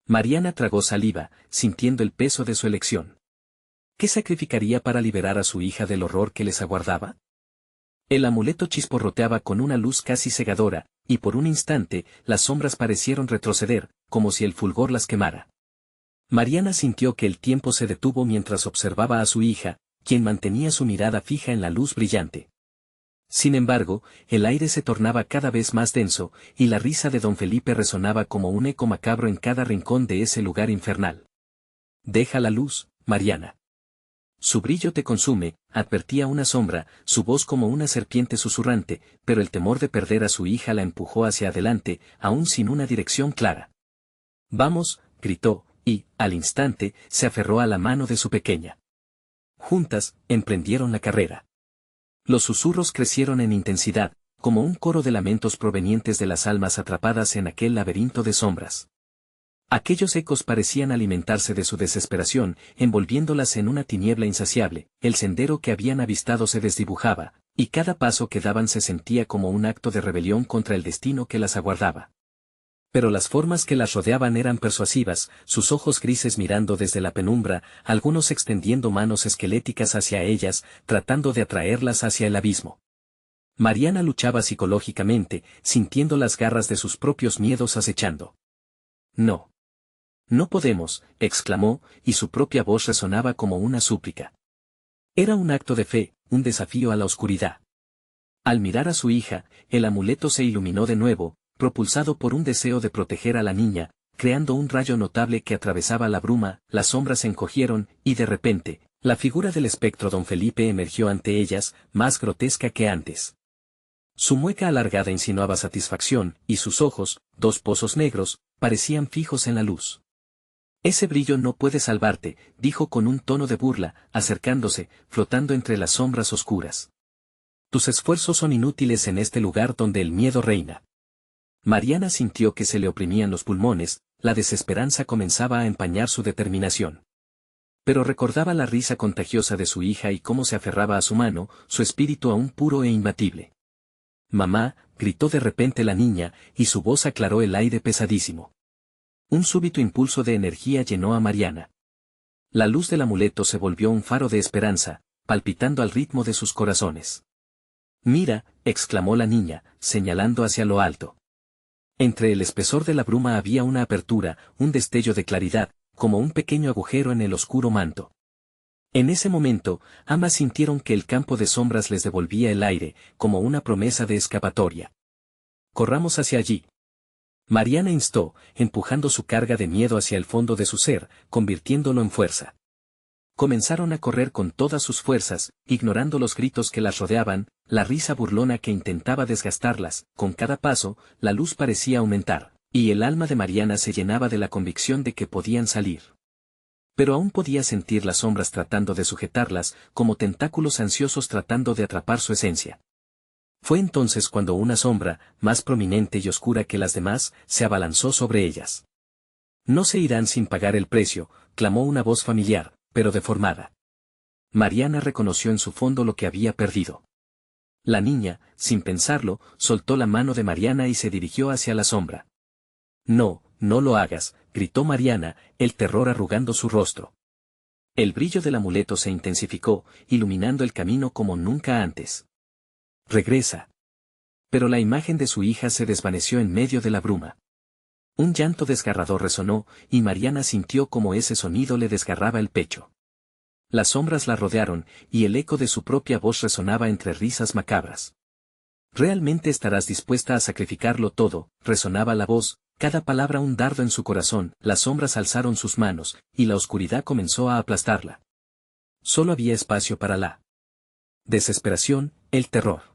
Mariana tragó saliva, sintiendo el peso de su elección. ¿Qué sacrificaría para liberar a su hija del horror que les aguardaba? El amuleto chisporroteaba con una luz casi cegadora, y por un instante, las sombras parecieron retroceder, como si el fulgor las quemara. Mariana sintió que el tiempo se detuvo mientras observaba a su hija, quien mantenía su mirada fija en la luz brillante. Sin embargo, el aire se tornaba cada vez más denso, y la risa de don Felipe resonaba como un eco macabro en cada rincón de ese lugar infernal. «Deja la luz, Mariana. Su brillo te consume», advertía una sombra, su voz como una serpiente susurrante, pero el temor de perder a su hija la empujó hacia adelante, aún sin una dirección clara. «Vamos», gritó, y, al instante, se aferró a la mano de su pequeña. Juntas, emprendieron la carrera. Los susurros crecieron en intensidad, como un coro de lamentos provenientes de las almas atrapadas en aquel laberinto de sombras. Aquellos ecos parecían alimentarse de su desesperación, envolviéndolas en una tiniebla insaciable. El sendero que habían avistado se desdibujaba, y cada paso que daban se sentía como un acto de rebelión contra el destino que las aguardaba. Pero las formas que las rodeaban eran persuasivas, sus ojos grises mirando desde la penumbra, algunos extendiendo manos esqueléticas hacia ellas, tratando de atraerlas hacia el abismo. Mariana luchaba psicológicamente, sintiendo las garras de sus propios miedos acechando. «No. No podemos», exclamó, y su propia voz resonaba como una súplica. Era un acto de fe, un desafío a la oscuridad. Al mirar a su hija, el amuleto se iluminó de nuevo, propulsado por un deseo de proteger a la niña, creando un rayo notable que atravesaba la bruma. Las sombras se encogieron, y de repente, la figura del espectro don Felipe emergió ante ellas, más grotesca que antes. Su mueca alargada insinuaba satisfacción, y sus ojos, dos pozos negros, parecían fijos en la luz. «Ese brillo no puede salvarte», dijo con un tono de burla, acercándose, flotando entre las sombras oscuras. «Tus esfuerzos son inútiles en este lugar donde el miedo reina». Mariana sintió que se le oprimían los pulmones, la desesperanza comenzaba a empañar su determinación. Pero recordaba la risa contagiosa de su hija y cómo se aferraba a su mano, su espíritu aún puro e imbatible. «Mamá», gritó de repente la niña, y su voz aclaró el aire pesadísimo. Un súbito impulso de energía llenó a Mariana. La luz del amuleto se volvió un faro de esperanza, palpitando al ritmo de sus corazones. «Mira», exclamó la niña, señalando hacia lo alto. Entre el espesor de la bruma había una apertura, un destello de claridad, como un pequeño agujero en el oscuro manto. En ese momento, ambas sintieron que el campo de sombras les devolvía el aire, como una promesa de escapatoria. «Corramos hacia allí». Mariana instó, empujando su carga de miedo hacia el fondo de su ser, convirtiéndolo en fuerza. Comenzaron a correr con todas sus fuerzas, ignorando los gritos que las rodeaban, la risa burlona que intentaba desgastarlas. Con cada paso, la luz parecía aumentar, y el alma de Mariana se llenaba de la convicción de que podían salir. Pero aún podía sentir las sombras tratando de sujetarlas, como tentáculos ansiosos tratando de atrapar su esencia. Fue entonces cuando una sombra, más prominente y oscura que las demás, se abalanzó sobre ellas. No se irán sin pagar el precio, clamó una voz familiar, pero deformada. Mariana reconoció en su fondo lo que había perdido. La niña, sin pensarlo, soltó la mano de Mariana y se dirigió hacia la sombra. No, no lo hagas, gritó Mariana, el terror arrugando su rostro. El brillo del amuleto se intensificó, iluminando el camino como nunca antes. Regresa. Pero la imagen de su hija se desvaneció en medio de la bruma. Un llanto desgarrador resonó, y Mariana sintió como ese sonido le desgarraba el pecho. Las sombras la rodearon, y el eco de su propia voz resonaba entre risas macabras. ¿Realmente estarás dispuesta a sacrificarlo todo?, resonaba la voz, cada palabra un dardo en su corazón. Las sombras alzaron sus manos, y la oscuridad comenzó a aplastarla. Solo había espacio para la desesperación, el terror.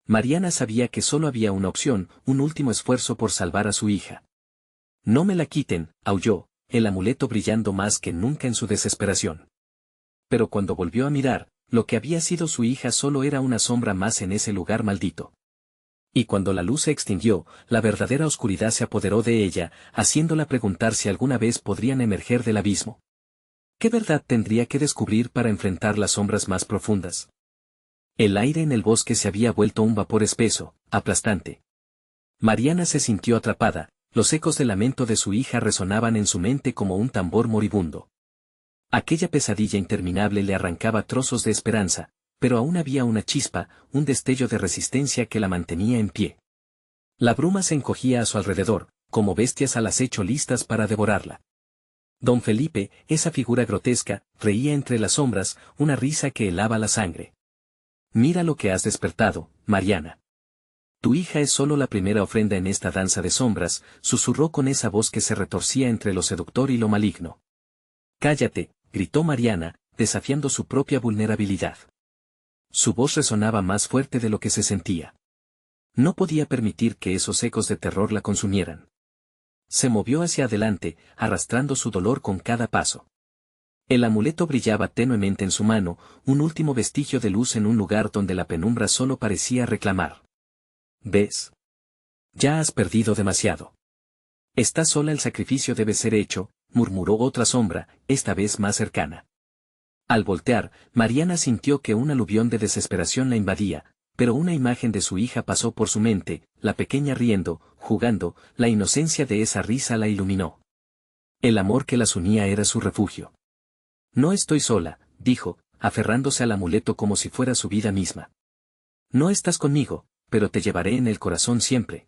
Mariana sabía que solo había una opción, un último esfuerzo por salvar a su hija. No me la quiten, aulló, el amuleto brillando más que nunca en su desesperación. Pero cuando volvió a mirar, lo que había sido su hija solo era una sombra más en ese lugar maldito. Y cuando la luz se extinguió, la verdadera oscuridad se apoderó de ella, haciéndola preguntar si alguna vez podrían emerger del abismo. ¿Qué verdad tendría que descubrir para enfrentar las sombras más profundas? El aire en el bosque se había vuelto un vapor espeso, aplastante. Mariana se sintió atrapada, los ecos del lamento de su hija resonaban en su mente como un tambor moribundo. Aquella pesadilla interminable le arrancaba trozos de esperanza, pero aún había una chispa, un destello de resistencia que la mantenía en pie. La bruma se encogía a su alrededor, como bestias al acecho listas para devorarla. Don Felipe, esa figura grotesca, reía entre las sombras, una risa que helaba la sangre. Mira lo que has despertado, Mariana. Tu hija es solo la primera ofrenda en esta danza de sombras, susurró con esa voz que se retorcía entre lo seductor y lo maligno. Cállate, gritó Mariana, desafiando su propia vulnerabilidad. Su voz resonaba más fuerte de lo que se sentía. No podía permitir que esos ecos de terror la consumieran. Se movió hacia adelante, arrastrando su dolor con cada paso. El amuleto brillaba tenuemente en su mano, un último vestigio de luz en un lugar donde la penumbra solo parecía reclamar. ¿Ves? Ya has perdido demasiado. Estás sola, el sacrificio debe ser hecho, murmuró otra sombra, esta vez más cercana. Al voltear, Mariana sintió que un aluvión de desesperación la invadía, pero una imagen de su hija pasó por su mente, la pequeña riendo, jugando, la inocencia de esa risa la iluminó. El amor que las unía era su refugio. No estoy sola, dijo, aferrándose al amuleto como si fuera su vida misma. No estás conmigo, pero te llevaré en el corazón siempre.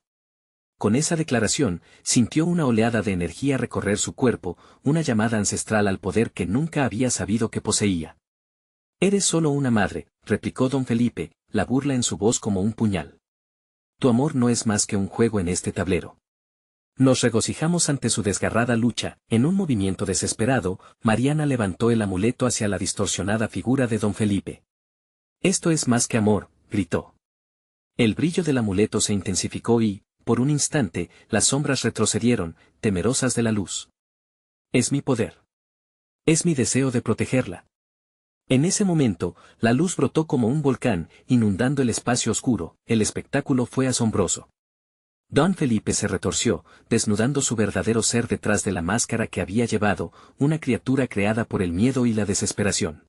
Con esa declaración, sintió una oleada de energía recorrer su cuerpo, una llamada ancestral al poder que nunca había sabido que poseía. Eres solo una madre, replicó don Felipe, la burla en su voz como un puñal. Tu amor no es más que un juego en este tablero. Nos regocijamos ante su desgarrada lucha. En un movimiento desesperado, Mariana levantó el amuleto hacia la distorsionada figura de don Felipe. Esto es más que amor, gritó. El brillo del amuleto se intensificó y, por un instante, las sombras retrocedieron, temerosas de la luz. Es mi poder. Es mi deseo de protegerla. En ese momento, la luz brotó como un volcán, inundando el espacio oscuro. El espectáculo fue asombroso. Don Felipe se retorció, desnudando su verdadero ser detrás de la máscara que había llevado, una criatura creada por el miedo y la desesperación.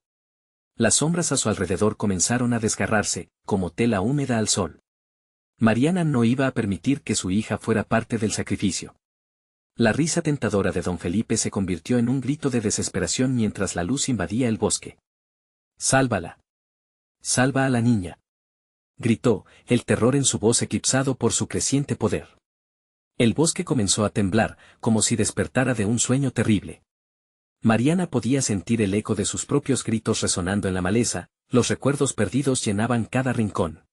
Las sombras a su alrededor comenzaron a desgarrarse, como tela húmeda al sol. Mariana no iba a permitir que su hija fuera parte del sacrificio. La risa tentadora de don Felipe se convirtió en un grito de desesperación mientras la luz invadía el bosque. ¡Sálvala! ¡Salva a la niña!, gritó, el terror en su voz eclipsado por su creciente poder. El bosque comenzó a temblar, como si despertara de un sueño terrible. Mariana podía sentir el eco de sus propios gritos resonando en la maleza, los recuerdos perdidos llenaban cada rincón.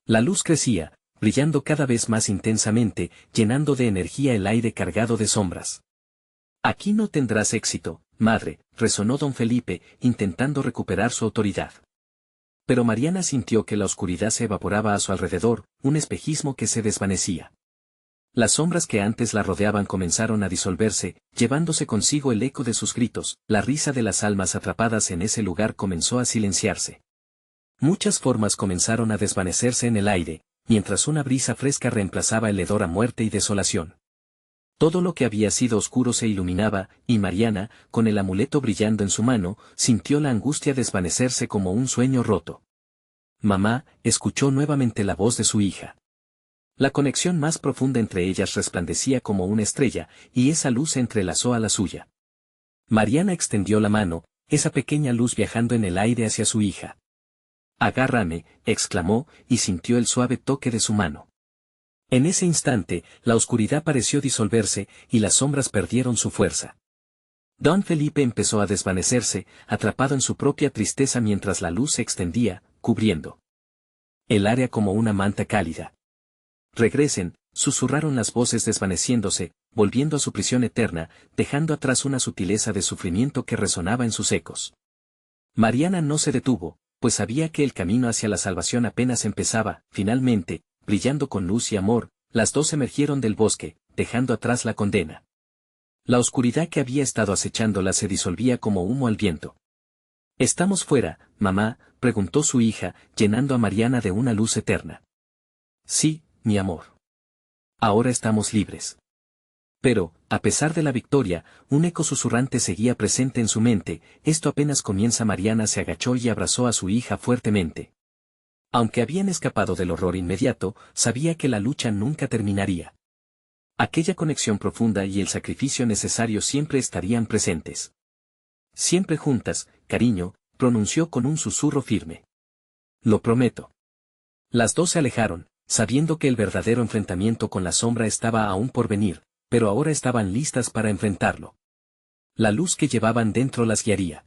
La luz crecía, brillando cada vez más intensamente, llenando de energía el aire cargado de sombras. Aquí no tendrás éxito, madre, resonó don Felipe, intentando recuperar su autoridad. Pero Mariana sintió que la oscuridad se evaporaba a su alrededor, un espejismo que se desvanecía. Las sombras que antes la rodeaban comenzaron a disolverse, llevándose consigo el eco de sus gritos, la risa de las almas atrapadas en ese lugar comenzó a silenciarse. Muchas formas comenzaron a desvanecerse en el aire, mientras una brisa fresca reemplazaba el hedor a muerte y desolación. Todo lo que había sido oscuro se iluminaba, y Mariana, con el amuleto brillando en su mano, sintió la angustia desvanecerse como un sueño roto. Mamá, escuchó nuevamente la voz de su hija. La conexión más profunda entre ellas resplandecía como una estrella, y esa luz se entrelazó a la suya. Mariana extendió la mano, esa pequeña luz viajando en el aire hacia su hija. «Agárrame», exclamó, y sintió el suave toque de su mano. En ese instante, la oscuridad pareció disolverse, y las sombras perdieron su fuerza. Don Felipe empezó a desvanecerse, atrapado en su propia tristeza mientras la luz se extendía, cubriendo el área como una manta cálida. «Regresen», susurraron las voces desvaneciéndose, volviendo a su prisión eterna, dejando atrás una sutileza de sufrimiento que resonaba en sus ecos. Mariana no se detuvo, pues sabía que el camino hacia la salvación apenas empezaba. Finalmente, brillando con luz y amor, las dos emergieron del bosque, dejando atrás la condena. La oscuridad que había estado acechándola se disolvía como humo al viento. «¿Estamos fuera, mamá?», preguntó su hija, llenando a Mariana de una luz eterna. «Sí, mi amor. Ahora estamos libres». Pero, a pesar de la victoria, un eco susurrante seguía presente en su mente. «Esto apenas comienza». Mariana se agachó y abrazó a su hija fuertemente. Aunque habían escapado del horror inmediato, sabía que la lucha nunca terminaría. Aquella conexión profunda y el sacrificio necesario siempre estarían presentes. «Siempre juntas, cariño», pronunció con un susurro firme. «Lo prometo». Las dos se alejaron, sabiendo que el verdadero enfrentamiento con la sombra estaba aún por venir, pero ahora estaban listas para enfrentarlo. La luz que llevaban dentro las guiaría.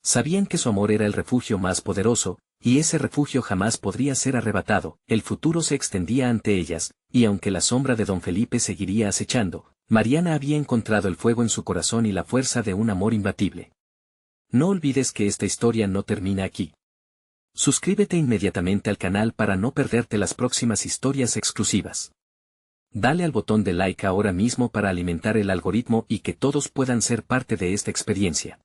Sabían que su amor era el refugio más poderoso, y ese refugio jamás podría ser arrebatado. El futuro se extendía ante ellas, y aunque la sombra de don Felipe seguiría acechando, Mariana había encontrado el fuego en su corazón y la fuerza de un amor imbatible. No olvides que esta historia no termina aquí. Suscríbete inmediatamente al canal para no perderte las próximas historias exclusivas. Dale al botón de like ahora mismo para alimentar el algoritmo y que todos puedan ser parte de esta experiencia.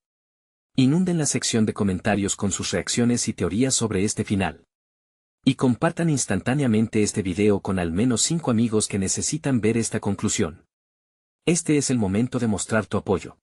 Inunden la sección de comentarios con sus reacciones y teorías sobre este final. Y compartan instantáneamente este video con al menos 5 amigos que necesitan ver esta conclusión. Este es el momento de mostrar tu apoyo.